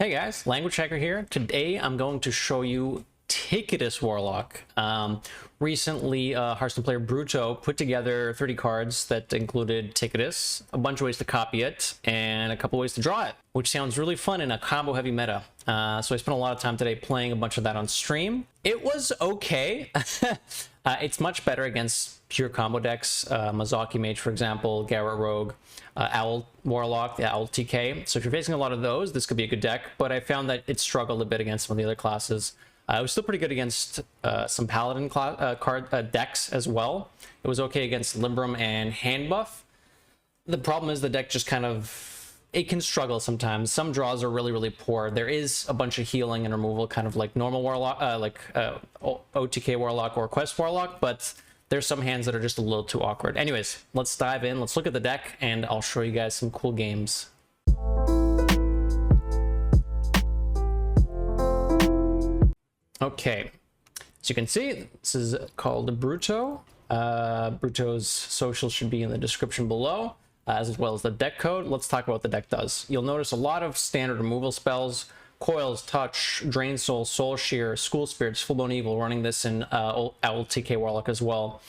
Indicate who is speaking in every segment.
Speaker 1: Hey guys, Languagehacker here. Today I'm going to show you Ticketus Warlock. Recently, Hearthstone player Bruto put together 30 cards that included Ticketus, a bunch of ways to copy it, and a couple ways to draw it, which sounds really fun in a combo-heavy meta. So I spent a lot of time today playing a bunch of that on stream. It was okay. It's much better against pure combo decks, Mazaki Mage, for example, Garrett Rogue, Owl Warlock, the Owl TK. So if you're facing a lot of those, this could be a good deck, but I found that it struggled a bit against some of the other classes. It was still pretty good against some Paladin decks as well. It was okay against Limbram and Hand Buff. The problem is the deck just kind of, it can struggle sometimes. Some draws are really, really poor. There is a bunch of healing and removal, kind of like normal Warlock, OTK Warlock or Quest Warlock, but there's some hands that are just a little too awkward. Anyways, let's dive in. Let's look at the deck, and I'll show you guys some cool games. Okay, as you can see, this is called Bruto. Bruto's social should be in the description below, as well as the deck code. Let's talk about what the deck does. You'll notice a lot of standard removal spells: Coils, Touch, Drain Soul, Soul Shear, School Spirits, Full-Blown Evil, running this in Owl TK Warlock as well.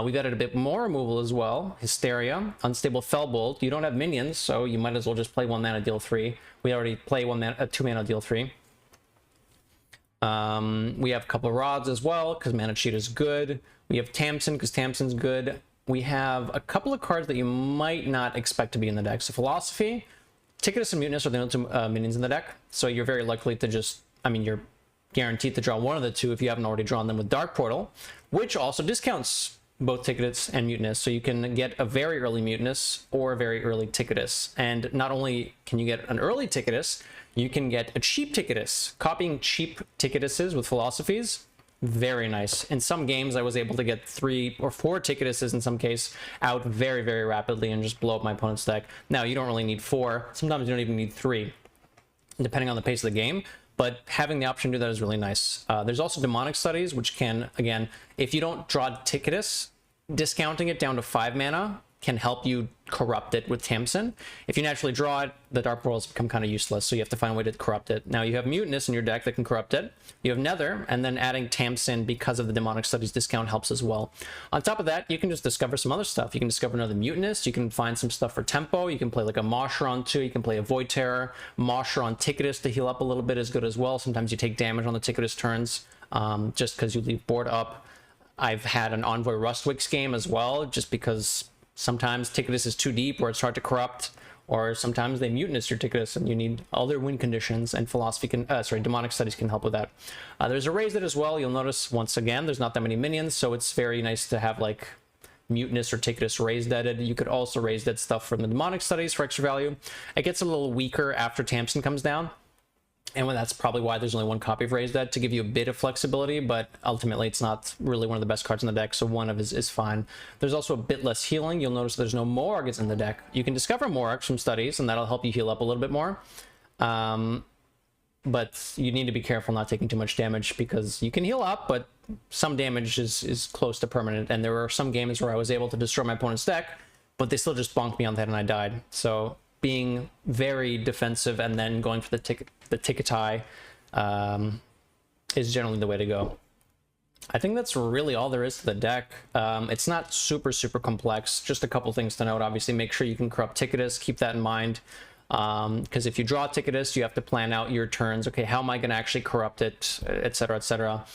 Speaker 1: We've added a bit more removal as well: Hysteria, Unstable Fellbolt. You don't have minions, so you might as well just play 1 mana, deal 3. We already play 2 mana, deal 3. We have a couple of rods as well because Mana Cheat is good. We have Tamsin because Tamsin's good. We have a couple of cards that you might not expect to be in the deck. So Philosophy, Ticketus, and Mutinous are the only two minions in the deck. So you're very likely to just, you're guaranteed to draw one of the two if you haven't already drawn them with Dark Portal, which also discounts both Ticketus and Mutinous. So you can get a very early Mutinous or a very early Ticketus. And not only can you get an early Ticketus, you can get a cheap Ticketus. Copying cheap Ticketuses with philosophies, very nice. In some games, I was able to get 3 or 4 Ticketuses in some case out very, very rapidly and just blow up my opponent's deck. Now, you don't really need 4. Sometimes you don't even need 3, depending on the pace of the game. But having the option to do that is really nice. There's also Demonic Studies, which can, again, if you don't draw Ticketus, discounting it down to 5 mana can help you corrupt it with Tamsin. If you naturally draw it, the Dark Portals become kind of useless, so you have to find a way to corrupt it. Now you have Mutinous in your deck that can corrupt it. You have Nether, and then adding Tamsin because of the Demonic Studies discount helps as well. On top of that, you can just discover some other stuff. You can discover another Mutinous, you can find some stuff for tempo, you can play like a Mosheron too, you can play a Void Terror. Mosheron Ticketus to heal up a little bit is good as well. Sometimes you take damage on the Ticketus turns, just because you leave board up. I've had an Envoy Rustwix game as well, just because sometimes Ticketus is too deep or it's hard to corrupt, or sometimes they Mutinous your Ticketus and you need other win conditions, and Philosophy can, Demonic Studies can help with that. There's a Raised Dead as well. You'll notice, once again, there's not that many minions, so it's very nice to have like Mutinous or Ticketus Raised Deaded. You could also Raised Dead stuff from the Demonic Studies for extra value. It gets a little weaker after Tamsin comes down, and that's probably why there's only 1 copy of Raised Dead, to give you a bit of flexibility, but ultimately it's not really one of the best cards in the deck, so 1 of is fine. There's also a bit less healing. You'll notice there's no Morgs in the deck. You can discover Morgs from studies, and that'll help you heal up a little bit more. But you need to be careful not taking too much damage, because you can heal up, but some damage is close to permanent, and there were some games where I was able to destroy my opponent's deck, but they still just bonked me on the head and I died. So being very defensive and then going for the Ticketai is generally the way to go. I think that's really all there is to the deck. It's not super complex. Just a couple things to note. Obviously, make sure you can corrupt Ticketus. Keep that in mind, because if you draw Ticketus, you have to plan out your turns. Okay, how am I going to actually corrupt it, etc., etc.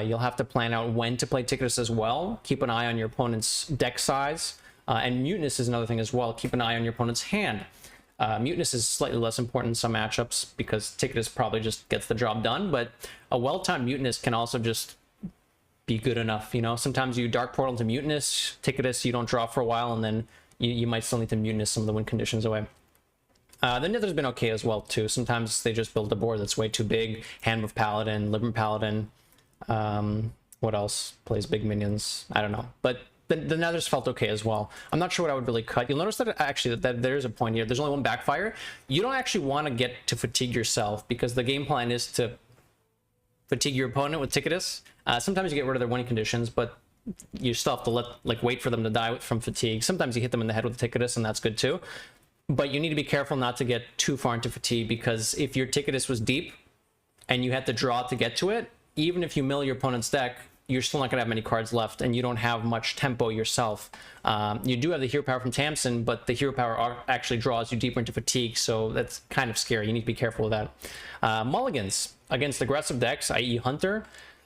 Speaker 1: You'll have to plan out when to play Ticketus as well. Keep an eye on your opponent's deck size. And Mutinous is another thing as well. Keep an eye on your opponent's hand. Mutinous is slightly less important in some matchups because Ticketus probably just gets the job done, but a well-timed Mutinous can also just be good enough. You know, sometimes you Dark Portal into Mutinous, Ticketus, you don't draw for a while, and then you might still need to Mutinous some of the win conditions away. The Nether's been okay as well too. Sometimes they just build a board that's way too big. Hand of Paladin, Libram Paladin. What else plays big minions? I don't know, but the Nether's felt okay as well. I'm not sure what I would really cut. You'll notice that actually that there's a point here. There's only 1 backfire. You don't actually want to get to fatigue yourself, because the game plan is to fatigue your opponent with Ticketus. Sometimes you get rid of their winning conditions, but you still have to wait for them to die from fatigue. Sometimes you hit them in the head with Ticketus, and that's good too. but you need to be careful not to get too far into fatigue, because if your Ticketus was deep and you had to draw to get to it, even if you mill your opponent's deck, you're still not going to have many cards left, and you don't have much tempo yourself. You do have the hero power from Tamsin, but the hero power actually draws you deeper into fatigue, so that's kind of scary. You need to be careful with that. Mulligans against aggressive decks, i.e. Hunter.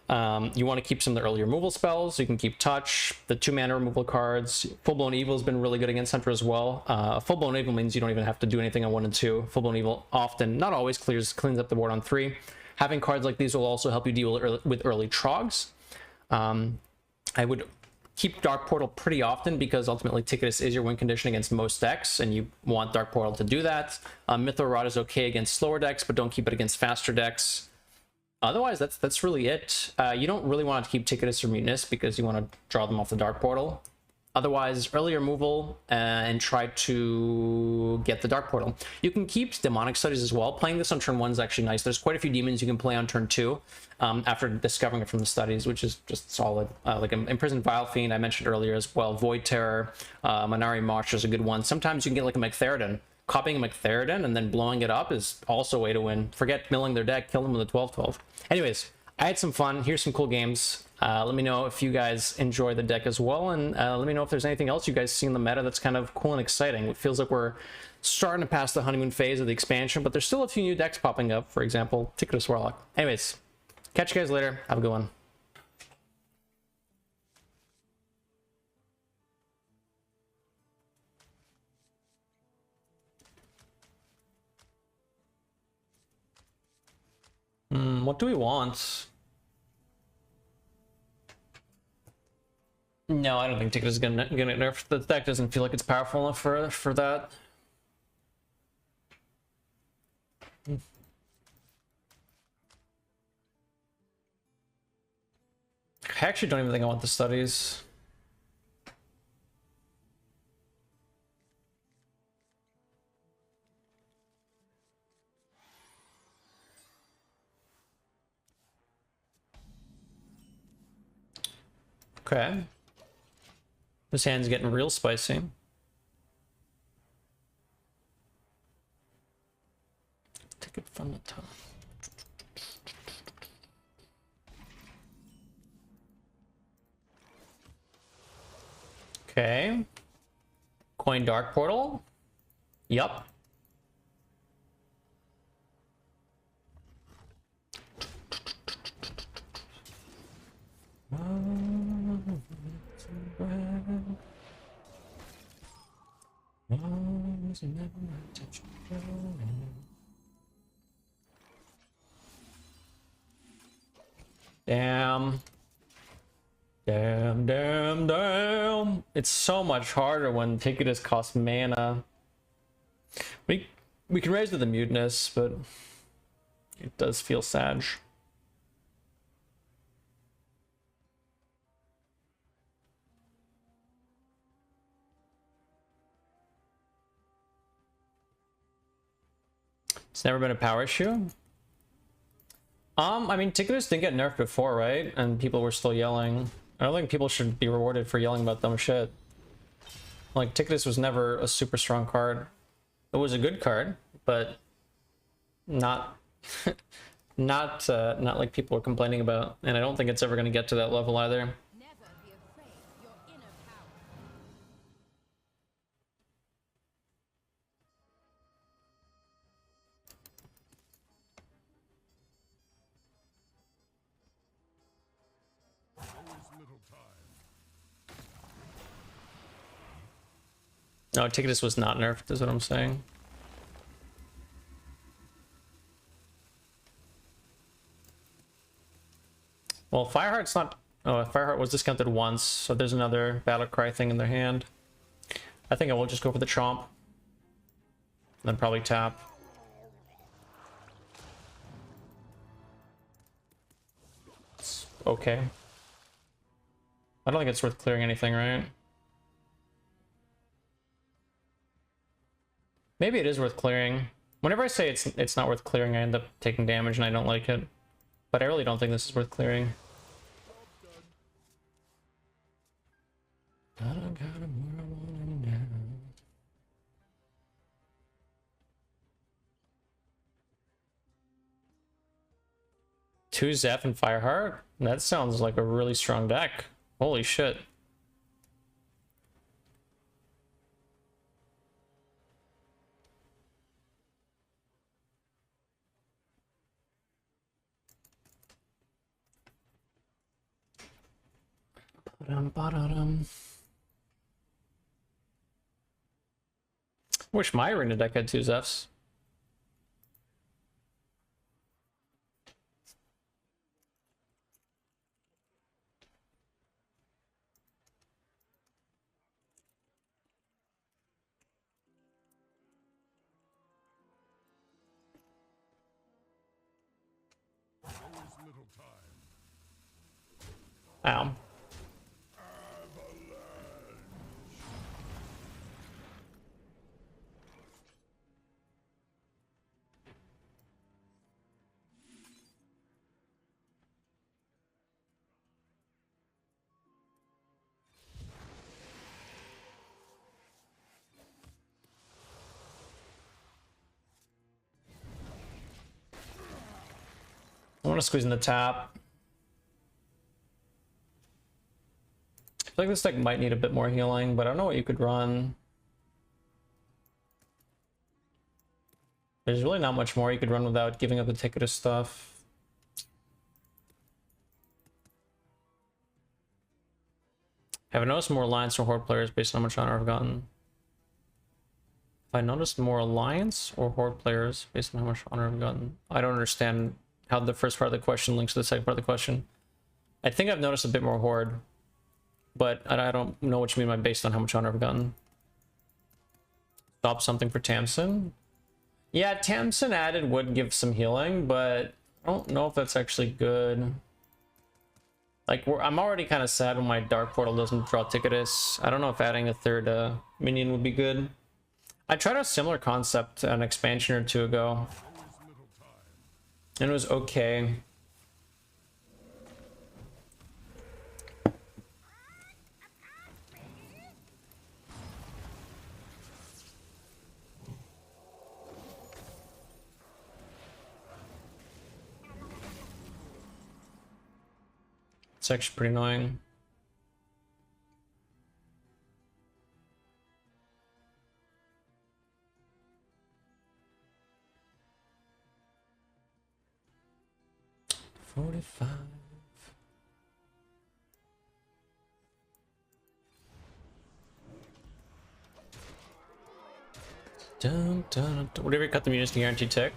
Speaker 1: You want to keep some of the early removal spells. You can keep Touch, the 2-mana removal cards. Full-Blown Evil has been really good against Hunter as well. Full-Blown Evil means you don't even have to do anything on 1 and 2. Full-Blown Evil often, not always, cleans up the board on 3. Having cards like these will also help you deal with early Trogs. I would keep Dark Portal pretty often, because ultimately Ticketus is your win condition against most decks, and you want Dark Portal to do that. Mytho Rod is okay against slower decks, but don't keep it against faster decks. Otherwise, that's really it. You don't really want to keep Ticketus or Mutinous, because you want to draw them off the Dark Portal. Otherwise, early removal and try to get the Dark Portal. You can keep Demonic Studies as well. Playing this on turn 1 is actually nice. There's quite a few demons you can play on turn 2 after discovering it from the studies, which is just solid. Like Imprisoned Vile Fiend I mentioned earlier as well. Void Terror, Manari March is a good one. Sometimes you can get like a McTheridan. Copying a McTheridan and then blowing it up is also a way to win. Forget milling their deck, kill them with a 12-12. Anyways, I had some fun. Here's some cool games. Let me know if you guys enjoy the deck as well, and let me know if there's anything else you guys see in the meta that's kind of cool and exciting. It feels like we're starting to pass the honeymoon phase of the expansion, but there's still a few new decks popping up. For example, Ticketus Warlock. Anyways, catch you guys later. Have a good one. What do we want? No, I don't think Ticket is gonna nerf. The deck doesn't feel like it's powerful enough for that. I actually don't even think I want the studies. Okay. This hand's getting real spicy. Take it from the top. Okay. Coin Dark Portal. Yup. Damn. Damn. It's so much harder when Ticketus costs mana. We can raise to the Mutinous, but it does feel sad. It's never been a power issue. I mean, Ticketus didn't get nerfed before, right? And people were still yelling. I don't think people should be rewarded for yelling about dumb shit. Like, Ticketus was never a super strong card. It was a good card, but not not like people were complaining about. And I don't think it's ever going to get to that level either. No, Ticketus was not nerfed, is what I'm saying. Well, Fireheart's not... Oh, Fireheart was discounted once, so there's another Battlecry thing in their hand. I think I will just go for the Chomp. Then probably tap. It's okay. I don't think it's worth clearing anything, right? Maybe it is worth clearing. Whenever I say it's not worth clearing, I end up taking damage and I don't like it. But I really don't think this is worth clearing. 2 Zeph and Fireheart? That sounds like a really strong deck. Holy shit. Wish my arena deck had 2 Zephs. Ow. I want to squeeze in the tap. I feel like this deck might need a bit more healing, but I don't know what you could run. There's really not much more you could run without giving up the ticket of stuff. Have I noticed more alliance or horde players based on how much honor I've gotten? Have I noticed more alliance or horde players based on how much honor I've gotten? I don't understand how the first part of the question links to the second part of the question. I think I've noticed a bit more horde, but I don't know what you mean by based on how much honor I've gotten. Stop something for Tamsin. Yeah, Tamsin added would give some healing, but I don't know if that's actually good. Like, I'm already kind of sad when my Dark Portal doesn't draw Ticketus. I don't know if adding a third minion would be good. I tried a similar concept an expansion or two ago, and it was okay. It's actually pretty annoying. $45. Dun, dun, dun. Whatever, cut the mutinous to guarantee tick.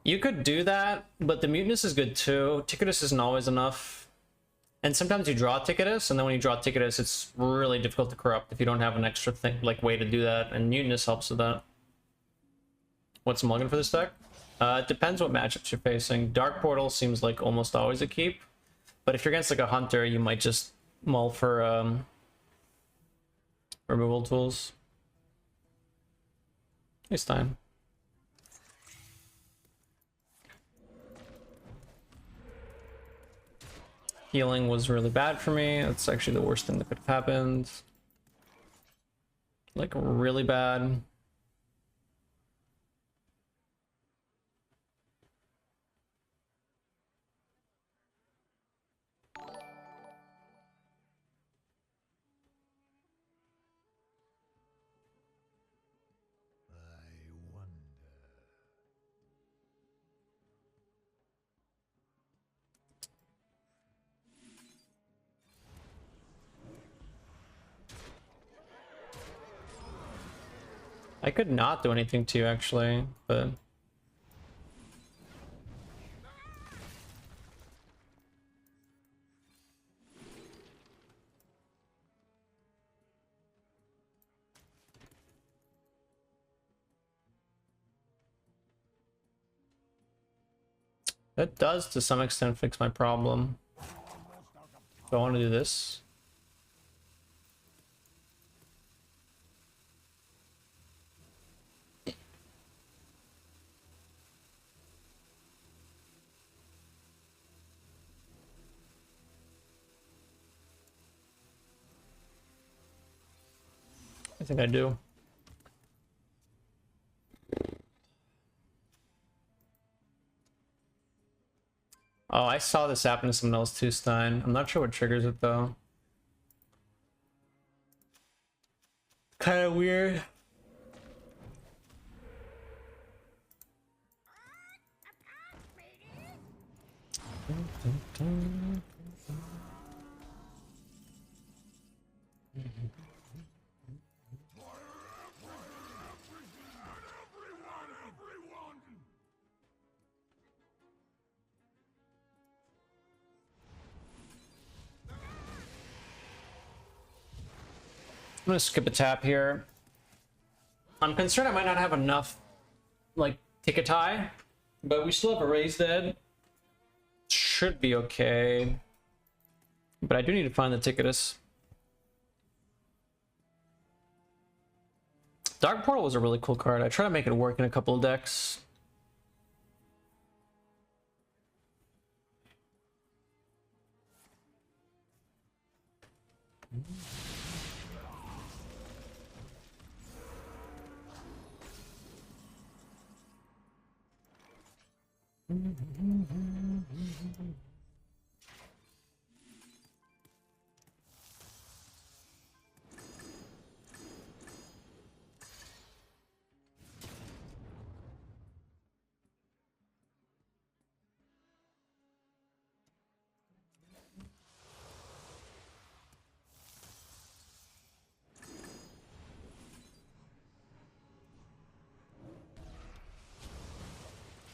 Speaker 1: You could do that, but the mutinous is good too. Ticketus isn't always enough. And sometimes you draw Ticketus, and then when you draw Ticketus, it's really difficult to corrupt if you don't have an extra thing, like, way to do that, and mutinous helps with that. What's Mulligan for this deck? It depends what matchups you're facing. Dark Portal seems like almost always a keep, but if you're against like a hunter, you might just mull for removal tools. It's time. Healing was really bad for me. That's actually the worst thing that could have happened. Like, really bad. I could not do anything to you, actually, but... That does, to some extent, fix my problem. Do I want to do this? I think I do. Oh, I saw this happen to someone else too, Stein. I'm not sure what triggers it though. Kind of weird. I'm gonna skip a tap here. I'm concerned I might not have enough, like, ticket tie, but we still have a raise dead. Should be okay. But I do need to find the ticketus. Dark Portal was a really cool card. I try to make it work in a couple of decks.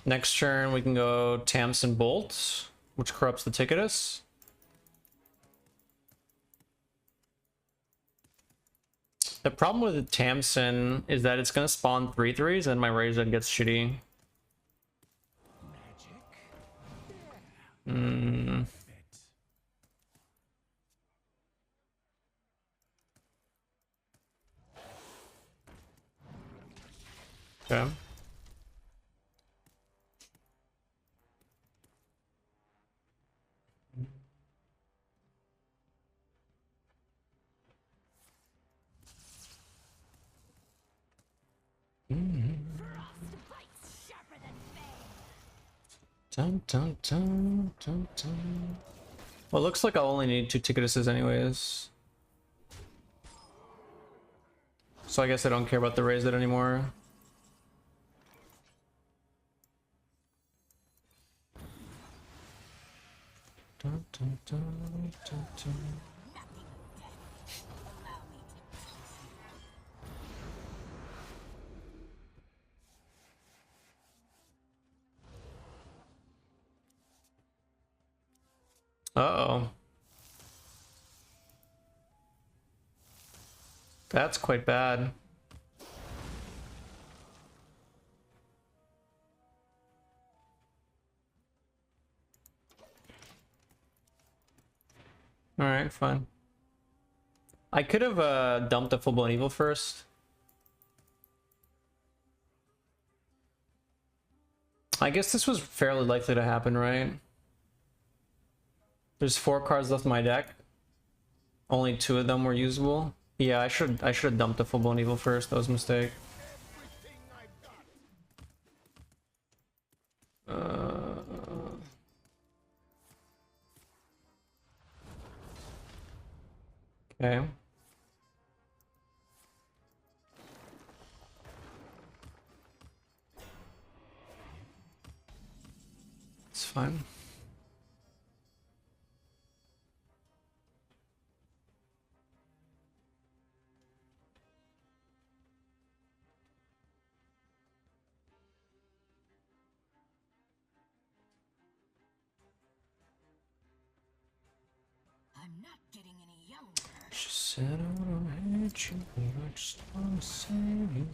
Speaker 1: Next turn, we can go Tamsin Bolt, which corrupts the ticketus. The problem with the Tamsin is that it's going to spawn 3/3s and my Razor gets shitty. Okay. Dun, dun, dun, dun, dun. Well, it looks like I'll only need 2 ticketuses anyways. So I guess I don't care about the raise it anymore. Dun, dun, dun, dun, dun. Uh-oh. That's quite bad. Alright, fine. I could have dumped a full-blown evil first. I guess this was fairly likely to happen, right? There's 4 cards left in my deck. Only 2 of them were usable. Yeah, I should have dumped a full-blown evil first. That was a mistake. Okay. It's fine.
Speaker 2: I'm not getting any younger.
Speaker 1: She said I don't hate you, I just wanna save you.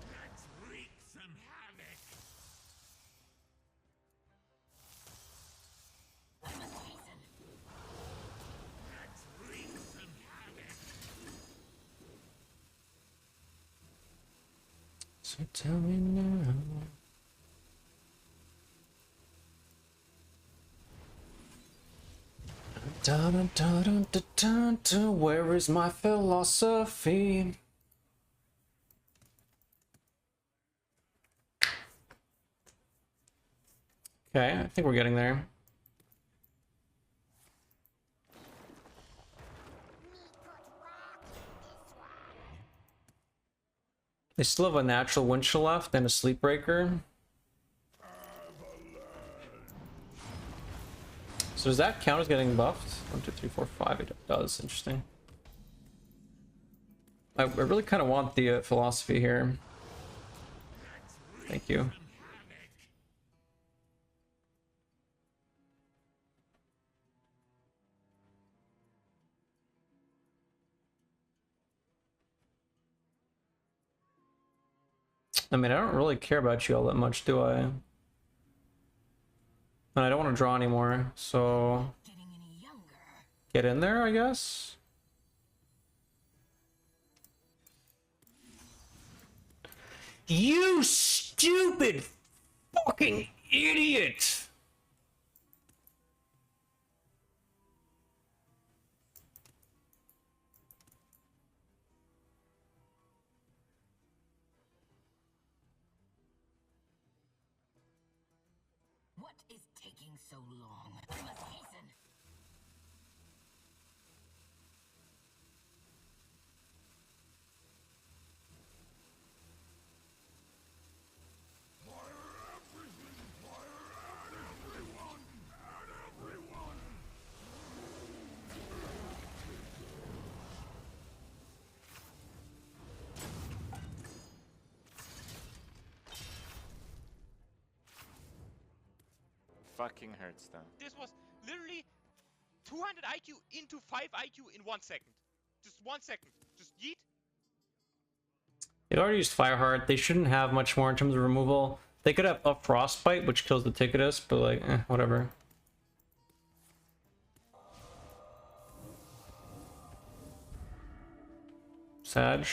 Speaker 2: Let's wreak some havoc.
Speaker 1: So tell me now. Dun, dun, dun, dun, dun, dun, dun, where is my philosophy? Okay, I think we're getting there. They still have a natural wind chill left and a sleep breaker. So does that count as getting buffed? 1, 2, 3, 4, 5. It does. Interesting. I really kind of want the philosophy here. Thank you. I mean, I don't really care about you all that much, do I? And I don't want to draw anymore, so
Speaker 2: Getting any younger.
Speaker 1: get in there, I guess. You stupid fucking idiot!
Speaker 2: What is taking so long? I must hasten.
Speaker 3: Fucking Hearthstone.
Speaker 4: This was literally 200 IQ into 5 IQ in 1 second. Just 1 second. Just yeet.
Speaker 1: They already used Fireheart. They shouldn't have much more in terms of removal. They could have a Frostbite, which kills the Ticketus, but like, whatever. Sag.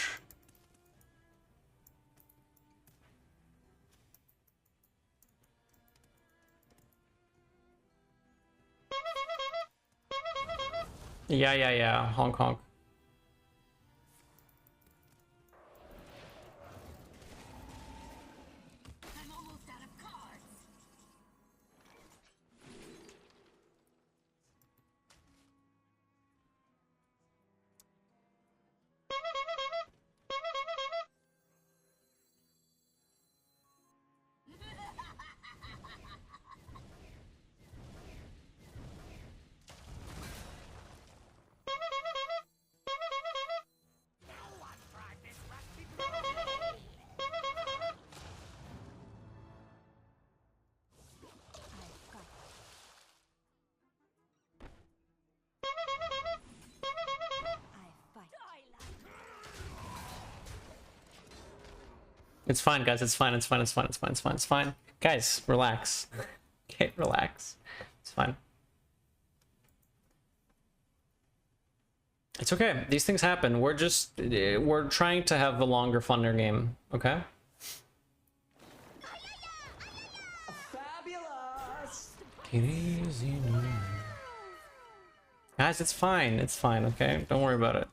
Speaker 1: Yeah. Honk honk.
Speaker 2: I'm almost out of cards.
Speaker 1: It's fine, guys. It's fine. It's fine. It's fine. It's fine. It's fine. It's fine. Guys, relax. Okay, relax. It's fine. It's okay. These things happen. We're trying to have a longer, funner game. Okay.
Speaker 5: Fabulous!
Speaker 1: Take it easy now. Guys, it's fine. It's fine. Okay, don't worry about it.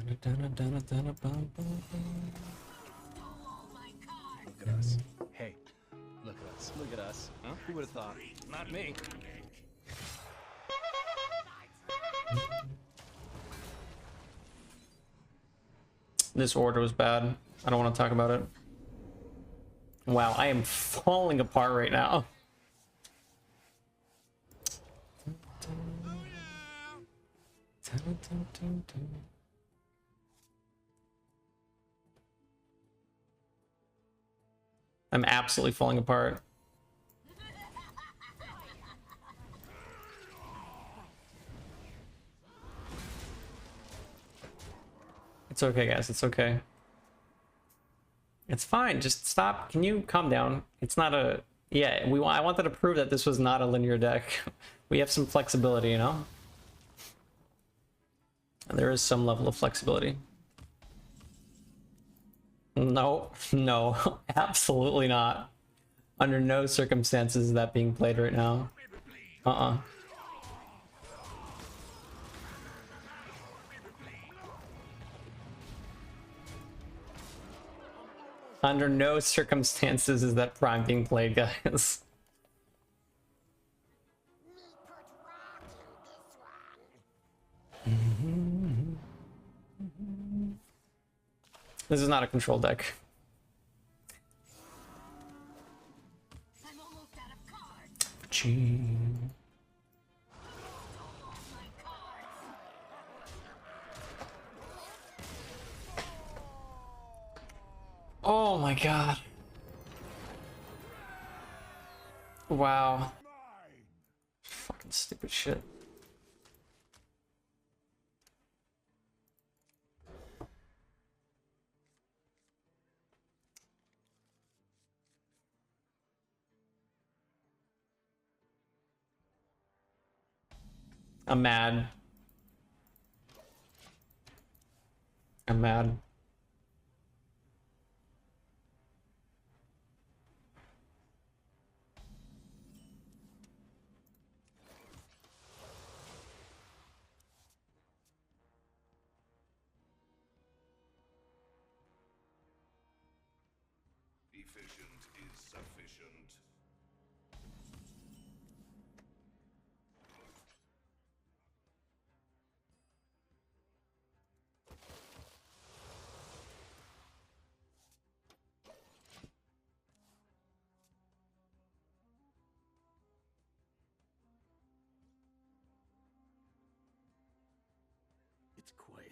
Speaker 5: Look at us. Hey, look at us. Look at us. Huh? Who would have thought? Not me.
Speaker 1: This order was bad. I don't want to talk about it. Wow, I am falling apart right now. I'm absolutely falling apart. It's okay, guys. It's okay. It's fine. Just stop. Can you calm down? It's not a... Yeah, I wanted to prove that this was not a linear deck. We have some flexibility, you know? There is some level of flexibility. No, no, absolutely not. Under no circumstances is that being played right now. Uh-uh. Under no circumstances is that Prime being played, guys. This is not a control deck.
Speaker 2: I'm almost out of cards.
Speaker 1: Gee.
Speaker 2: All my cards.
Speaker 1: Oh my god. Wow. Fucking stupid shit. I'm mad. I'm mad.
Speaker 3: Efficient is sufficient.
Speaker 5: It's quiet.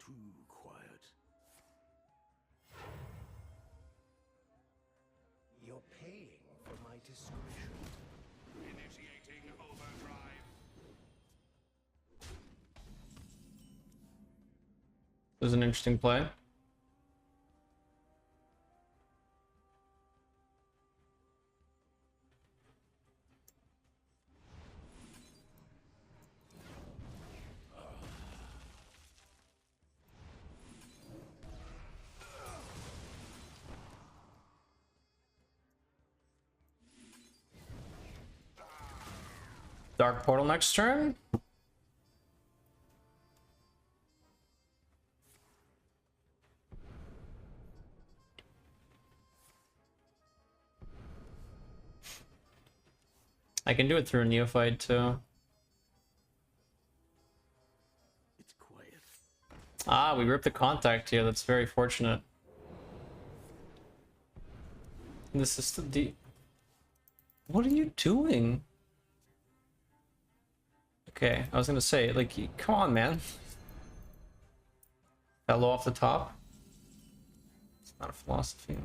Speaker 5: Too quiet.
Speaker 3: You're paying for my discretion. Initiating overdrive.
Speaker 1: It was an interesting play. Dark Portal next turn. I can do it through a Neophyte too.
Speaker 5: It's quiet.
Speaker 1: Ah, we ripped the contact here. That's very fortunate. This is the deep. What are you doing? Okay, I was gonna say, like, come on, man. Fellow off the top. It's not a philosophy.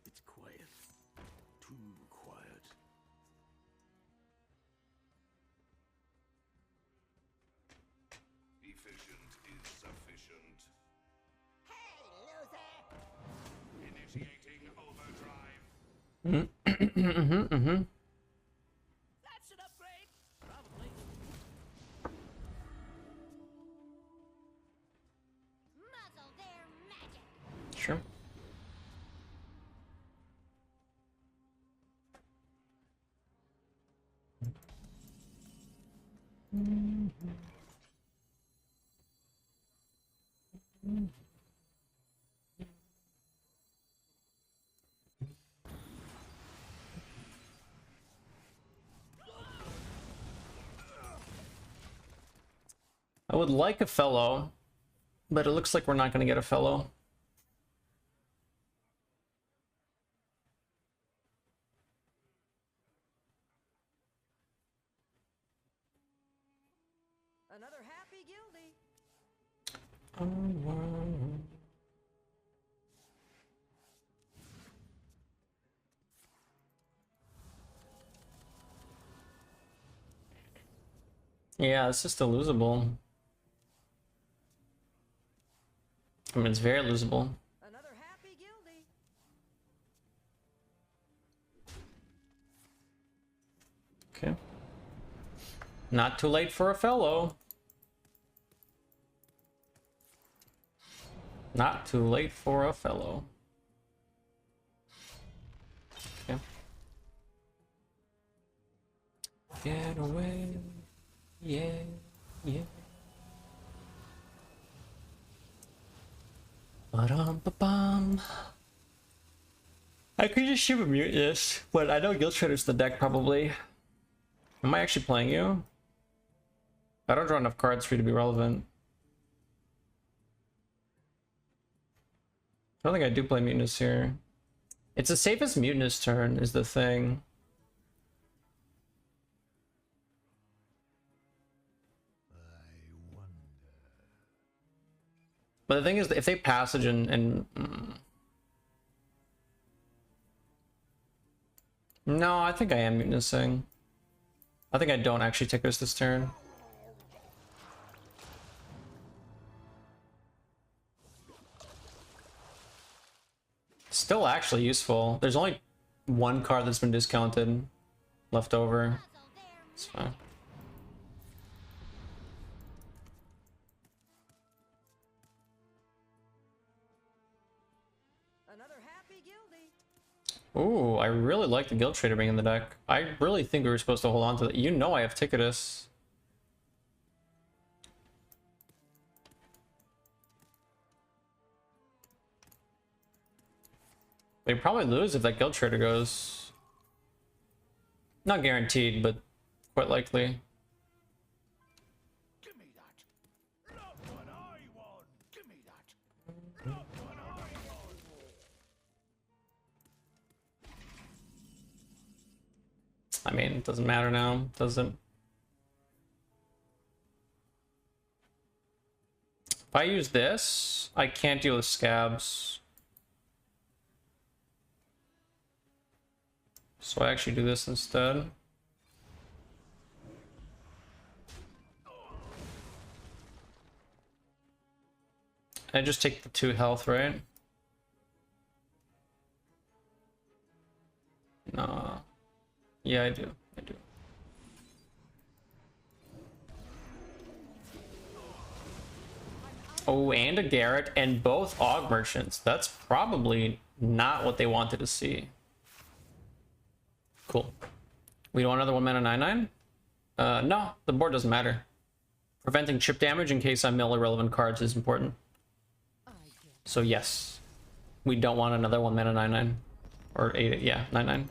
Speaker 5: It's quiet. Too quiet.
Speaker 3: Efficient is sufficient.
Speaker 2: Hey, loser!
Speaker 3: Initiating overdrive.
Speaker 2: That should upgrade. Probably. Muzzle their magic.
Speaker 1: Sure. I would like a fellow, but it looks like we're not going to get a fellow.
Speaker 6: Another happy guildie.
Speaker 1: Yeah, it's just a losable. I mean, it's very losable.
Speaker 6: Another happy guildie.
Speaker 1: Okay. Not too late for a fellow. Not too late for a fellow. Okay. Get away. Yeah. Yeah. Ba-dum-ba-bum. I could just shiver mute this, but I know Guild Trader's the deck probably. Am I actually playing you? I don't draw enough cards for you to be relevant. I don't think I do play Mutinous here. It's the safest Mutinous turn is the thing. But the thing is, if they passage No, I think I am Mutinoussing. I think I don't actually take this turn. Still actually useful. There's only one card that's been discounted left over. It's fine.
Speaker 6: Another happy guildie.
Speaker 1: Ooh, I really like the Guild Trader being in the deck. I really think we were supposed to hold on to that. You know I have Ticketus. They probably lose if that Guild Trader goes. Not guaranteed, but quite likely.
Speaker 3: Give me that. Look what I want. Give me that. Look what I want.
Speaker 1: I mean, it doesn't matter now, does it? If I use this, I can't deal with scabs. So I actually do this instead. I just take the 2 health, right? No. Yeah, I do. I do. Oh, and a Garrett and both Og Merchants. That's probably not what they wanted to see. Cool. We don't want another 1 mana 9/9? No, the board doesn't matter. Preventing chip damage in case I mill irrelevant cards is important. So yes, we don't want another 1 mana 9/9. Or 8, yeah, 9/9.